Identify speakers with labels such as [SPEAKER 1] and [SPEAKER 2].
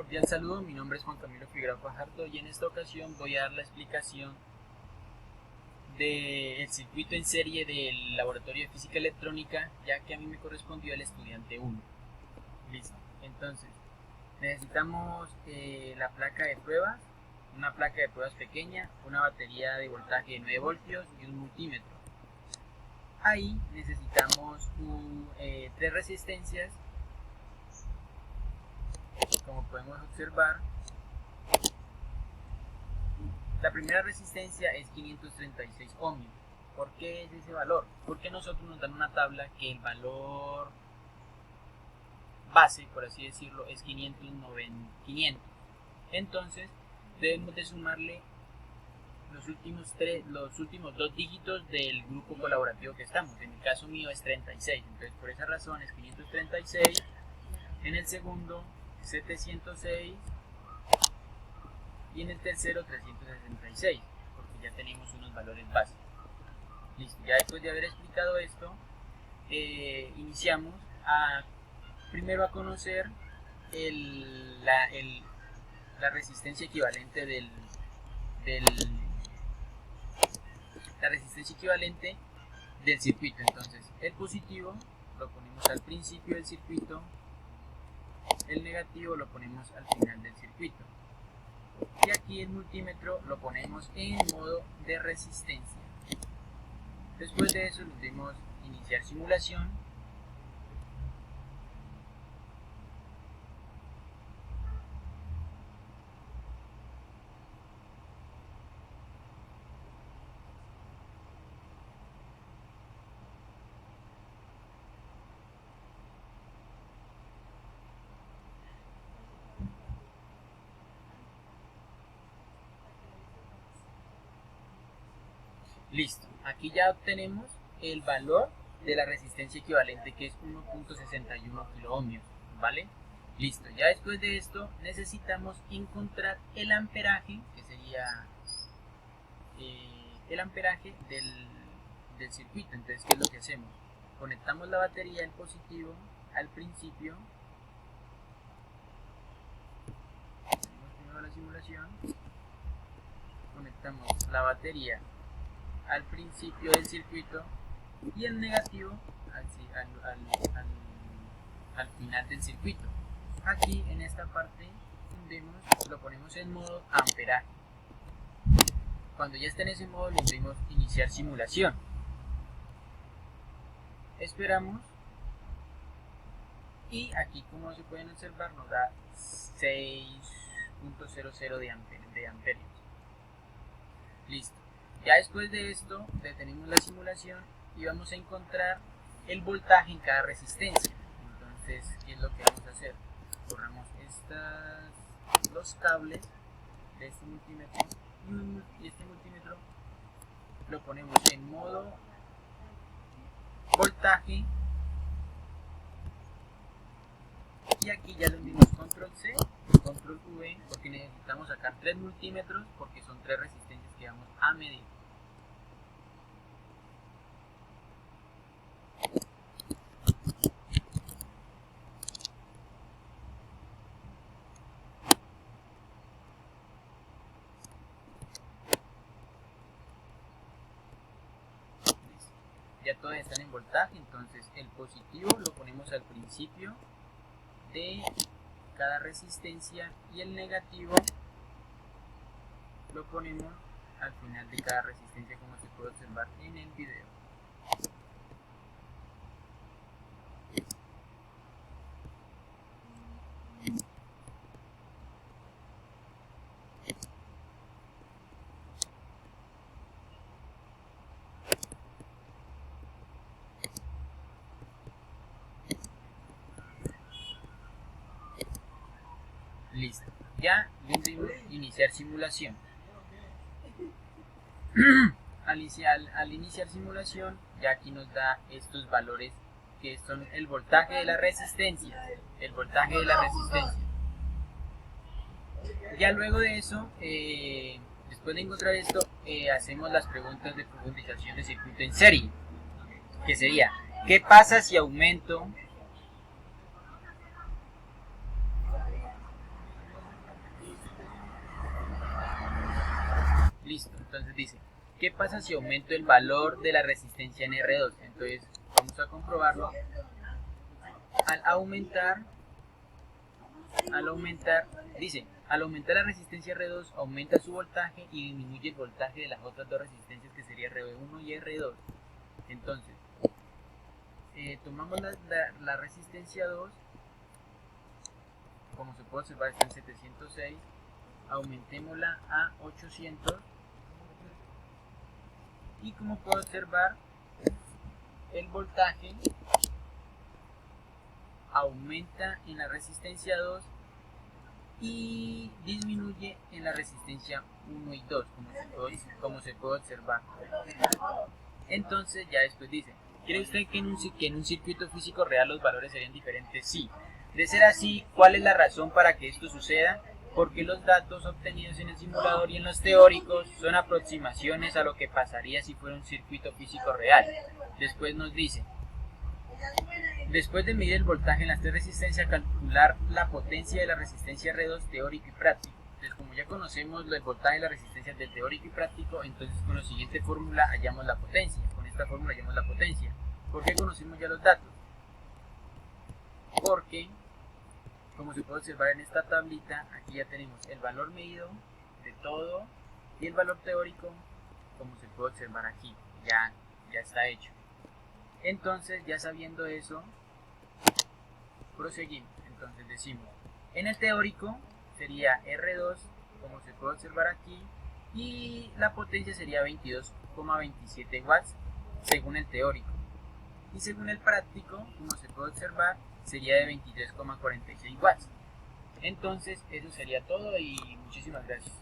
[SPEAKER 1] cordial saludo, mi nombre es Juan Camilo Figueroa Fajardo y en esta ocasión voy a dar la explicación del circuito en serie del Laboratorio de Física Electrónica, ya que a mí me correspondió el estudiante 1. Listo, entonces necesitamos la placa de pruebas, una placa de pruebas pequeña, una batería de voltaje de 9 voltios y un multímetro. Ahí necesitamos 3 resistencias, como podemos observar. La primera resistencia es 536 ohmios. ¿Por qué es ese valor? Porque nosotros nos dan una tabla que el valor base, por así decirlo, es 500. Entonces debemos de sumarle los últimos 2 dígitos del grupo colaborativo que estamos. En el caso mío es 36, entonces por esa razón es 536. En el segundo 706 y en el tercero 366, porque ya tenemos unos valores básicos. Listo, ya después de haber explicado esto, iniciamos primero a conocer la resistencia equivalente la resistencia equivalente del circuito. Entonces el positivo lo ponemos al principio del circuito, el negativo lo ponemos al final del circuito, y aquí el multímetro lo ponemos en modo de resistencia. Después de eso le damos iniciar simulación. Listo, aquí ya obtenemos el valor de la resistencia equivalente, que es 1.61 kiloohmios, ¿vale? Listo, ya después de esto necesitamos encontrar el amperaje, que sería el amperaje del circuito. Entonces, ¿qué es lo que hacemos? Conectamos la batería del positivo al principio. Hacemos primero la simulación. Conectamos la batería al principio del circuito y el negativo al final del circuito. Aquí en esta parte lo ponemos en modo amperaje. Cuando ya esté en ese modo, le decimos iniciar simulación. Esperamos y aquí, como se pueden observar, nos da 6.00 de amperios. Listo. Ya después de esto detenemos la simulación y vamos a encontrar el voltaje en cada resistencia. Entonces, ¿qué es lo que vamos a hacer? Borramos los cables de este multímetro y este multímetro lo ponemos en modo voltaje, y aquí ya le dimos control C, control V, porque necesitamos sacar 3 multímetros, porque son 3 resistencias que vamos a medir. Ya todas están en voltaje, entonces el positivo lo ponemos al principio de cada resistencia y el negativo lo ponemos al final de cada resistencia, como se puede observar en el video. Listo, ya le dimos iniciar simulación. Al iniciar simulación, ya aquí nos da estos valores, que son el voltaje de la resistencia. Ya luego de eso, después de encontrar esto, hacemos las preguntas de profundización de circuito en serie, que sería: ¿qué pasa si aumento Entonces dice, ¿qué pasa si aumento el valor de la resistencia en R2? Entonces vamos a comprobarlo. Al aumentar, dice, al aumentar la resistencia R2, aumenta su voltaje y disminuye el voltaje de las otras dos resistencias, que sería RB1 y R2. Entonces, tomamos la resistencia 2, como se puede observar está en 706, aumentémosla a 800 y como puedo observar el voltaje aumenta en la resistencia 2 y disminuye en la resistencia 1 y 2, como se puede observar. Entonces ya después dice, ¿cree usted que en un circuito físico real los valores serían diferentes? Sí. De ser así, ¿cuál es la razón para que esto suceda? Porque los datos obtenidos en el simulador y en los teóricos son aproximaciones a lo que pasaría si fuera un circuito físico real. Después nos dice, después de medir el voltaje en las tres resistencias, calcular la potencia de la resistencia R2 teórico y práctico. Entonces, como ya conocemos el voltaje y la resistencia del teórico y práctico, entonces con la siguiente fórmula hallamos la potencia. Con esta fórmula hallamos la potencia. ¿Por qué conocemos ya los datos? Porque, como se puede observar en esta tablita, aquí ya tenemos el valor medido de todo y el valor teórico, como se puede observar aquí, ya está hecho. Entonces, ya sabiendo eso, proseguimos. Entonces decimos, en el teórico sería R2, como se puede observar aquí, y la potencia sería 22,27 watts según el teórico. Y según el práctico, como se puede observar, sería de 23,46 watts. Entonces, eso sería todo y muchísimas gracias.